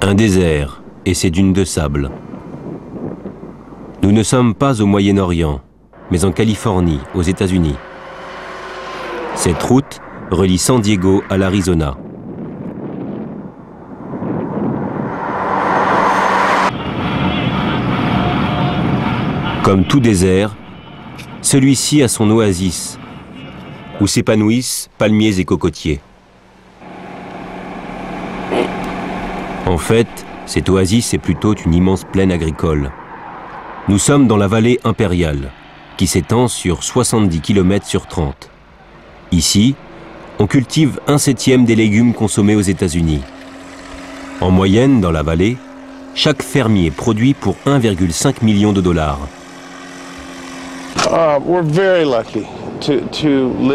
Un désert et ses dunes de sable. Nous ne sommes pas au Moyen-Orient, mais en Californie, aux États-Unis. Cette route relie San Diego à l'Arizona. Comme tout désert, celui-ci a son oasis, où s'épanouissent palmiers et cocotiers. En fait, cette oasis est plutôt une immense plaine agricole. Nous sommes dans la vallée impériale, qui s'étend sur 70 km sur 30. Ici, on cultive 1/7 des légumes consommés aux États-Unis. En moyenne, dans la vallée, chaque fermier produit pour 1,5 million de dollars.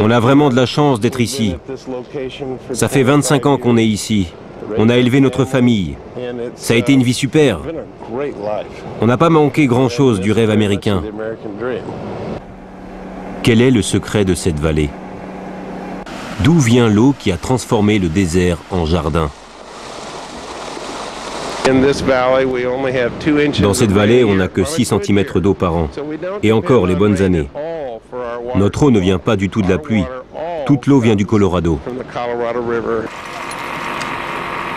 On a vraiment de la chance d'être ici. Ça fait 25 ans qu'on est ici. On a élevé notre famille. Ça a été une vie super. On n'a pas manqué grand-chose du rêve américain. Quel est le secret de cette vallée? D'où vient l'eau qui a transformé le désert en jardin? Dans cette vallée, on n'a que 6 cm d'eau par an. Et encore les bonnes années. Notre eau ne vient pas du tout de la pluie. Toute l'eau vient du Colorado.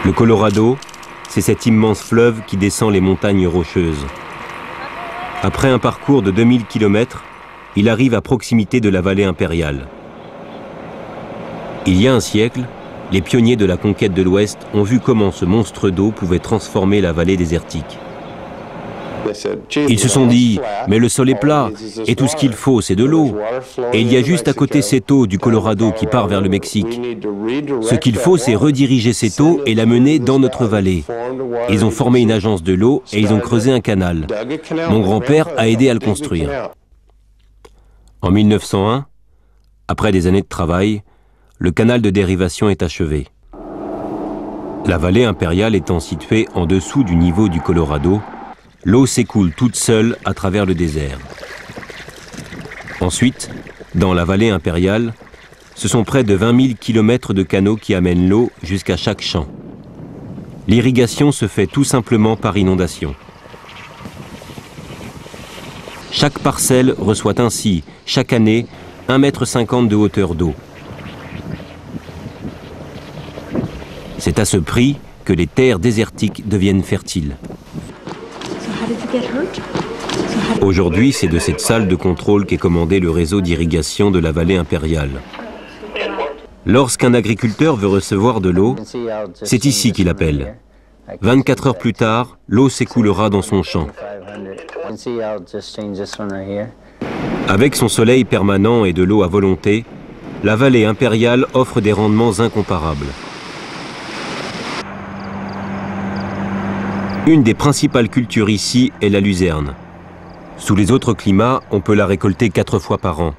Le Colorado, c'est cet immense fleuve qui descend les montagnes rocheuses. Après un parcours de 2000 km, il arrive à proximité de la vallée impériale. Il y a un siècle, les pionniers de la conquête de l'Ouest ont vu comment ce monstre d'eau pouvait transformer la vallée désertique. Ils se sont dit, mais le sol est plat, et tout ce qu'il faut, c'est de l'eau. Et il y a juste à côté cette eau du Colorado qui part vers le Mexique. Ce qu'il faut, c'est rediriger cette eau et la mener dans notre vallée. Ils ont formé une agence de l'eau et ils ont creusé un canal. Mon grand-père a aidé à le construire. En 1901, après des années de travail, le canal de dérivation est achevé. La vallée impériale étant située en dessous du niveau du Colorado, l'eau s'écoule toute seule à travers le désert. Ensuite, dans la vallée impériale, ce sont près de 20 000 km de canaux qui amènent l'eau jusqu'à chaque champ. L'irrigation se fait tout simplement par inondation. Chaque parcelle reçoit ainsi, chaque année, 1,50 m de hauteur d'eau. C'est à ce prix que les terres désertiques deviennent fertiles. Aujourd'hui, c'est de cette salle de contrôle qu'est commandé le réseau d'irrigation de la vallée impériale. Lorsqu'un agriculteur veut recevoir de l'eau, c'est ici qu'il appelle. 24 heures plus tard, l'eau s'écoulera dans son champ. Avec son soleil permanent et de l'eau à volonté, la vallée impériale offre des rendements incomparables. Une des principales cultures ici est la luzerne. Sous les autres climats, on peut la récolter 4 fois par an.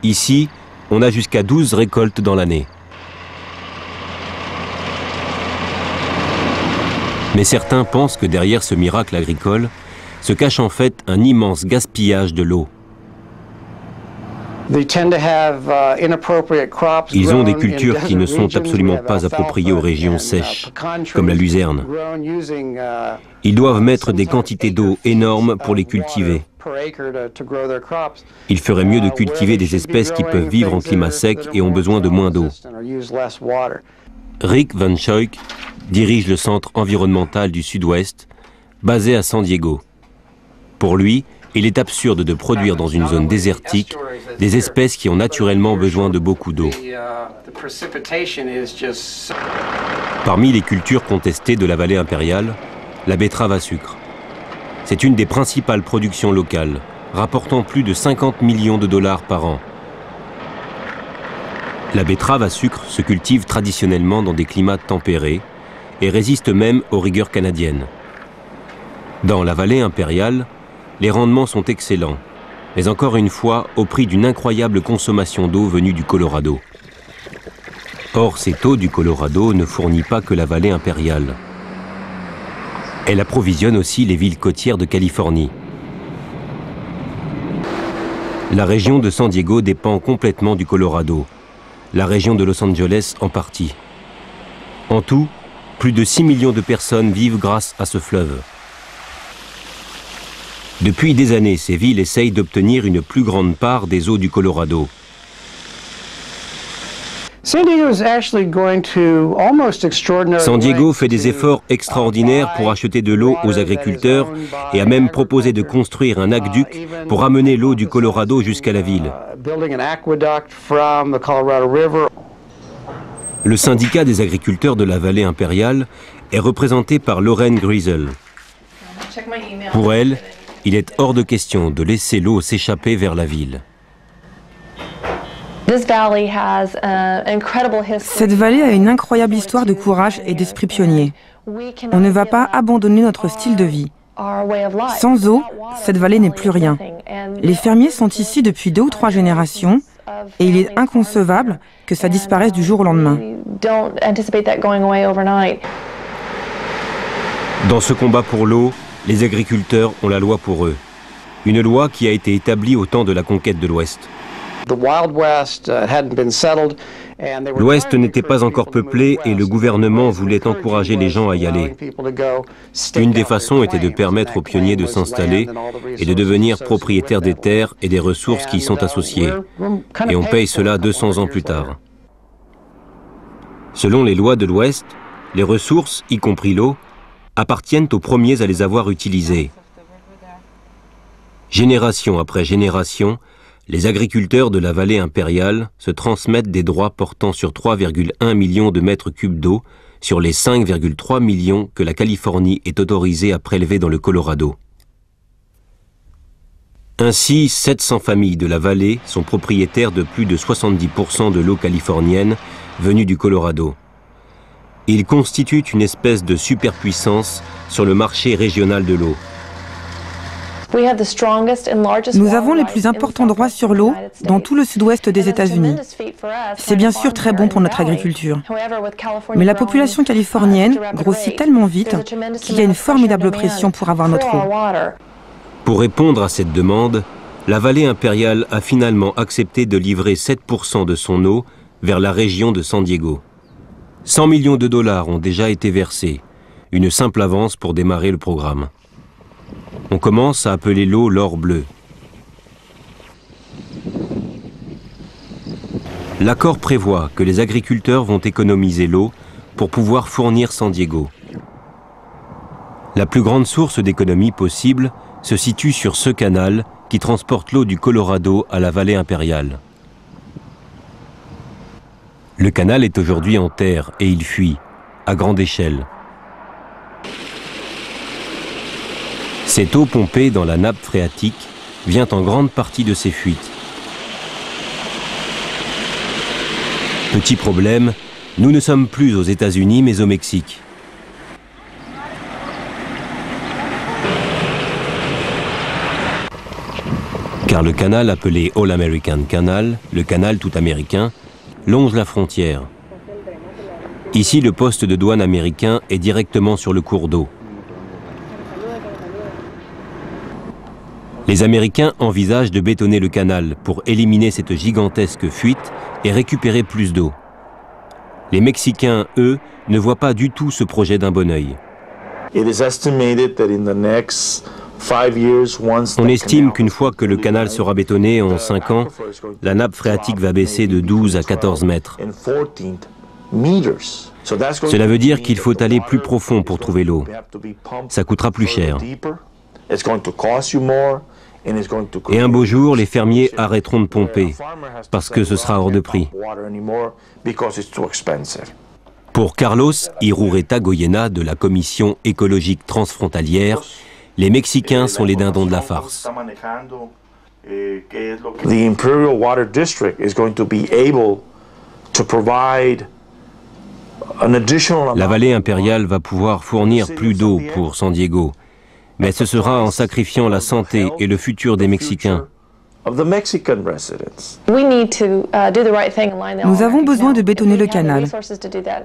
Ici, on a jusqu'à 12 récoltes dans l'année. Mais certains pensent que derrière ce miracle agricole se cache en fait un immense gaspillage de l'eau. Ils ont des cultures qui ne sont absolument pas appropriées aux régions sèches, comme la luzerne. Ils doivent mettre des quantités d'eau énormes pour les cultiver. Il ferait mieux de cultiver des espèces qui peuvent vivre en climat sec et ont besoin de moins d'eau. Rick Van Schaik dirige le centre environnemental du Sud-Ouest, basé à San Diego. Pour lui, il est absurde de produire dans une zone désertique des espèces qui ont naturellement besoin de beaucoup d'eau. Parmi les cultures contestées de la vallée impériale, la betterave à sucre. C'est une des principales productions locales, rapportant plus de 50 millions de dollars par an. La betterave à sucre se cultive traditionnellement dans des climats tempérés et résiste même aux rigueurs canadiennes. Dans la vallée impériale, les rendements sont excellents, mais encore une fois au prix d'une incroyable consommation d'eau venue du Colorado. Or, cette eau du Colorado ne fournit pas que la vallée impériale. Elle approvisionne aussi les villes côtières de Californie. La région de San Diego dépend complètement du Colorado, la région de Los Angeles en partie. En tout, Plus de 6 millions de personnes vivent grâce à ce fleuve. Depuis des années, ces villes essayent d'obtenir une plus grande part des eaux du Colorado. San Diego fait des efforts extraordinaires pour acheter de l'eau aux agriculteurs et a même proposé de construire un aqueduc pour amener l'eau du Colorado jusqu'à la ville. Le syndicat des agriculteurs de la vallée impériale est représenté par Lauren Griesel. Pour elle, il est hors de question de laisser l'eau s'échapper vers la ville. Cette vallée a une incroyable histoire de courage et d'esprit pionnier. On ne va pas abandonner notre style de vie. Sans eau, cette vallée n'est plus rien. Les fermiers sont ici depuis 2 ou 3 générations et il est inconcevable que ça disparaisse du jour au lendemain. Dans ce combat pour l'eau, les agriculteurs ont la loi pour eux. Une loi qui a été établie au temps de la conquête de l'Ouest. L'Ouest n'était pas encore peuplé et le gouvernement voulait encourager les gens à y aller. Une des façons était de permettre aux pionniers de s'installer et de devenir propriétaires des terres et des ressources qui y sont associées. Et on paye cela 200 ans plus tard. Selon les lois de l'Ouest, les ressources, y compris l'eau, appartiennent aux premiers à les avoir utilisées. Génération après génération, les agriculteurs de la vallée impériale se transmettent des droits portant sur 3,1 millions de mètres cubes d'eau sur les 5,3 millions que la Californie est autorisée à prélever dans le Colorado. Ainsi, 700 familles de la vallée sont propriétaires de plus de 70% de l'eau californienne venue du Colorado. Ils constituent une espèce de superpuissance sur le marché régional de l'eau. Nous avons les plus importants droits sur l'eau dans tout le sud-ouest des États-Unis. C'est bien sûr très bon pour notre agriculture. Mais la population californienne grossit tellement vite qu'il y a une formidable pression pour avoir notre eau. Pour répondre à cette demande, la vallée impériale a finalement accepté de livrer 7% de son eau vers la région de San Diego. 100 millions de dollars ont déjà été versés, une simple avance pour démarrer le programme. On commence à appeler l'eau l'or bleu. L'accord prévoit que les agriculteurs vont économiser l'eau pour pouvoir fournir San Diego. La plus grande source d'économie possible se situe sur ce canal qui transporte l'eau du Colorado à la vallée impériale. Le canal est aujourd'hui en terre et il fuit, à grande échelle. Cette eau pompée dans la nappe phréatique vient en grande partie de ces fuites. Petit problème, nous ne sommes plus aux États-Unis mais au Mexique. Car le canal appelé All American Canal, le canal tout américain, longe la frontière. Ici, le poste de douane américain est directement sur le cours d'eau. Les Américains envisagent de bétonner le canal pour éliminer cette gigantesque fuite et récupérer plus d'eau. Les Mexicains, eux, ne voient pas du tout ce projet d'un bon œil. On estime qu'une fois que le canal sera bétonné en 5 ans, la nappe phréatique va baisser de 12 à 14 mètres. Cela veut dire qu'il faut aller plus profond pour trouver l'eau. Ça coûtera plus cher. Et un beau jour, les fermiers arrêteront de pomper, parce que ce sera hors de prix. Pour Carlos Irureta Goyena de la Commission écologique transfrontalière, les Mexicains sont les dindons de la farce. La vallée impériale va pouvoir fournir plus d'eau pour San Diego, mais ce sera en sacrifiant la santé et le futur des Mexicains. Nous avons besoin de bétonner le canal.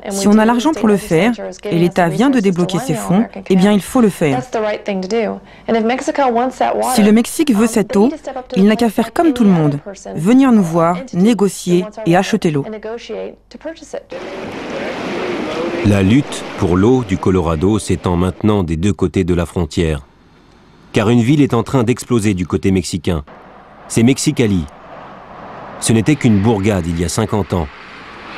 Si on a l'argent pour le faire, et l'État vient de débloquer ses fonds, eh bien il faut le faire. Si le Mexique veut cette eau, il n'a qu'à faire comme tout le monde, venir nous voir, négocier et acheter l'eau. La lutte pour l'eau du Colorado s'étend maintenant des deux côtés de la frontière. Car une ville est en train d'exploser du côté mexicain. C'est Mexicali. Ce n'était qu'une bourgade il y a 50 ans.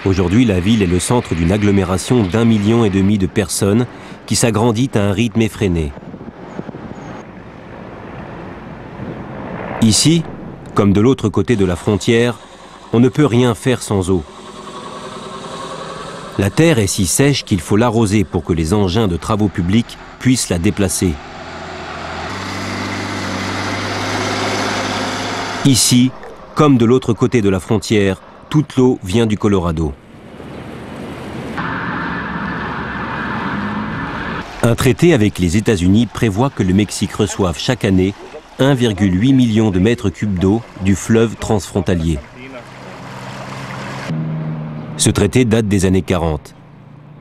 Aujourd'hui, la ville est le centre d'une agglomération d'1,5 million de personnes qui s'agrandit à un rythme effréné. Ici, comme de l'autre côté de la frontière, on ne peut rien faire sans eau. La terre est si sèche qu'il faut l'arroser pour que les engins de travaux publics puissent la déplacer. Ici, comme de l'autre côté de la frontière, toute l'eau vient du Colorado. Un traité avec les États-Unis prévoit que le Mexique reçoive chaque année 1,8 million de mètres cubes d'eau du fleuve transfrontalier. Ce traité date des années 40,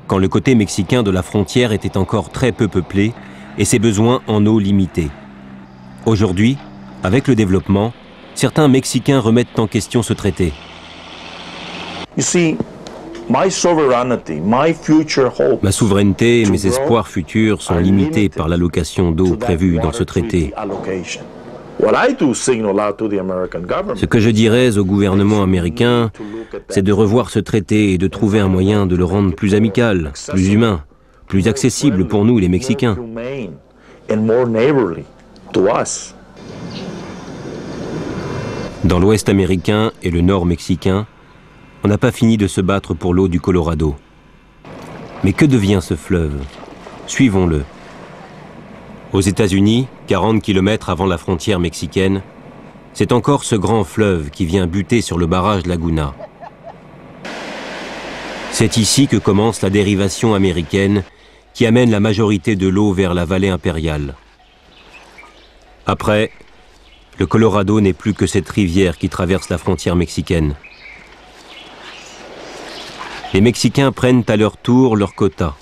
quand le côté mexicain de la frontière était encore très peu peuplé et ses besoins en eau limités. Aujourd'hui, avec le développement, certains Mexicains remettent en question ce traité. Ma souveraineté et mes espoirs futurs sont limités par l'allocation d'eau prévue dans ce traité. Ce que je dirais au gouvernement américain, c'est de revoir ce traité et de trouver un moyen de le rendre plus amical, plus humain, plus accessible pour nous les Mexicains. Dans l'Ouest américain et le Nord mexicain, on n'a pas fini de se battre pour l'eau du Colorado. Mais que devient ce fleuve? Suivons-le. Aux États-Unis, 40 km avant la frontière mexicaine, c'est encore ce grand fleuve qui vient buter sur le barrage Laguna. C'est ici que commence la dérivation américaine qui amène la majorité de l'eau vers la vallée impériale. Après, le Colorado n'est plus que cette rivière qui traverse la frontière mexicaine. Les Mexicains prennent à leur tour leur quota.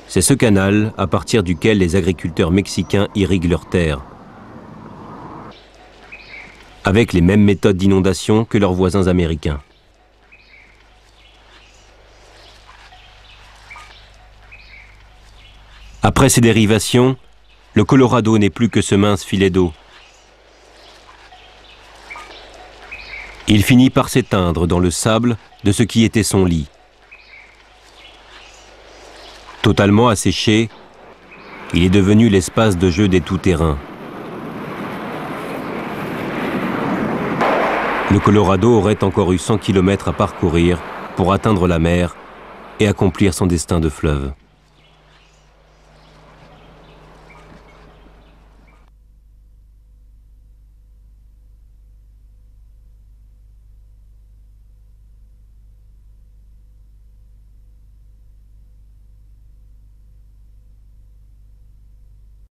C'est ce canal à partir duquel les agriculteurs mexicains irriguent leurs terres, avec les mêmes méthodes d'inondation que leurs voisins américains. Après ces dérivations, le Colorado n'est plus que ce mince filet d'eau. Il finit par s'éteindre dans le sable de ce qui était son lit. Totalement asséché, il est devenu l'espace de jeu des tout-terrains. Le Colorado aurait encore eu 100 km à parcourir pour atteindre la mer et accomplir son destin de fleuve.